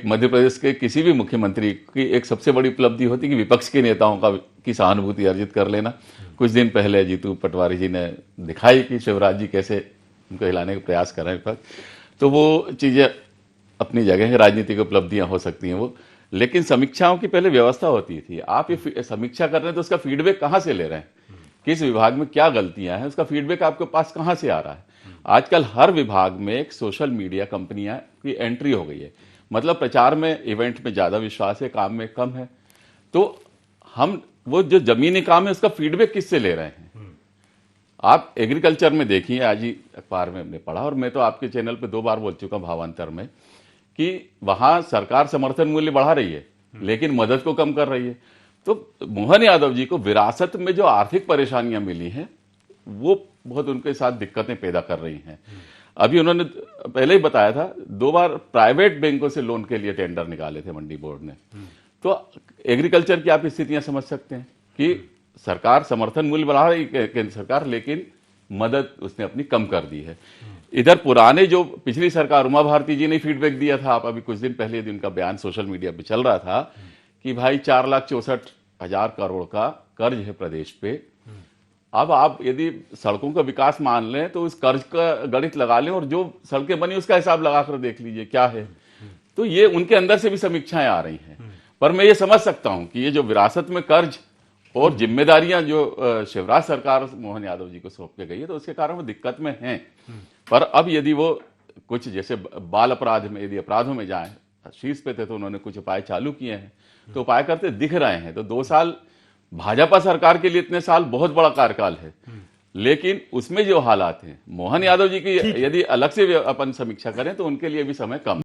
मध्य प्रदेश के किसी भी मुख्यमंत्री की एक सबसे बड़ी उपलब्धि होती है कि विपक्ष के नेताओं की सहानुभूति अर्जित कर लेना। कुछ दिन पहले जीतू पटवारी जी ने दिखाई कि शिवराज जी कैसे उनको हिलाने का प्रयास कर रहे हैं विपक्ष। तो वो चीजें अपनी जगह है, राजनीतिक उपलब्धियां हो सकती हैं वो, लेकिन समीक्षाओं की पहले व्यवस्था होती थी। आप ये समीक्षा कर रहे हैं तो उसका फीडबैक कहां से ले रहे हैं, किस विभाग में क्या गलतियां हैं, उसका फीडबैक आपके पास कहां से आ रहा है। आजकल हर विभाग में एक सोशल मीडिया कंपनियां की एंट्री हो गई है। मतलब प्रचार में, इवेंट में ज्यादा विश्वास है, काम में कम है। तो हम वो जो जमीनी काम है उसका फीडबैक किससे ले रहे हैं। आप एग्रीकल्चर में देखिए, आज ही अखबार में हमने पढ़ा और मैं तो आपके चैनल पे 2 बार बोल चुका भावांतर में कि वहां सरकार समर्थन मूल्य बढ़ा रही है लेकिन मदद को कम कर रही है। तो मोहन यादव जी को विरासत में जो आर्थिक परेशानियां मिली हैं वो बहुत उनके साथ दिक्कतें पैदा कर रही हैं। अभी उन्होंने पहले ही बताया था 2 बार प्राइवेट बैंकों से लोन के लिए टेंडर निकाले थे मंडी बोर्ड ने। तो एग्रीकल्चर की आप स्थितियां समझ सकते हैं कि सरकार समर्थन मूल्य बढ़ा रही है केंद्र सरकार, लेकिन मदद उसने अपनी कम कर दी है। इधर पुराने जो पिछली सरकार उमा भारती जी ने फीडबैक दिया था, आप अभी कुछ दिन पहले दिन का बयान सोशल मीडिया पे चल रहा था कि भाई 4,64,000 करोड़ का कर्ज है प्रदेश पे। अब आप यदि सड़कों का विकास मान लें तो उस कर्ज का गणित लगा लें और जो सड़कें बनी उसका हिसाब लगाकर देख लीजिए क्या है। तो ये उनके अंदर से भी समीक्षाएं आ रही हैं। पर मैं ये समझ सकता हूं कि ये जो विरासत में कर्ज और जिम्मेदारियां जो शिवराज सरकार मोहन यादव जी को सौंप के गई है तो उसके कारण वो दिक्कत में हैं। पर अब यदि वो कुछ जैसे बाल अपराध में, यदि अपराधों में जाए, शीर्ष पे थे तो उन्होंने कुछ उपाय चालू किए हैं, तो उपाय करते दिख रहे हैं। तो 2 साल भाजपा सरकार के लिए इतने साल बहुत बड़ा कार्यकाल है, लेकिन उसमें जो हालात हैं मोहन यादव जी की यदि अलग से अपन समीक्षा करें तो उनके लिए भी समय कम।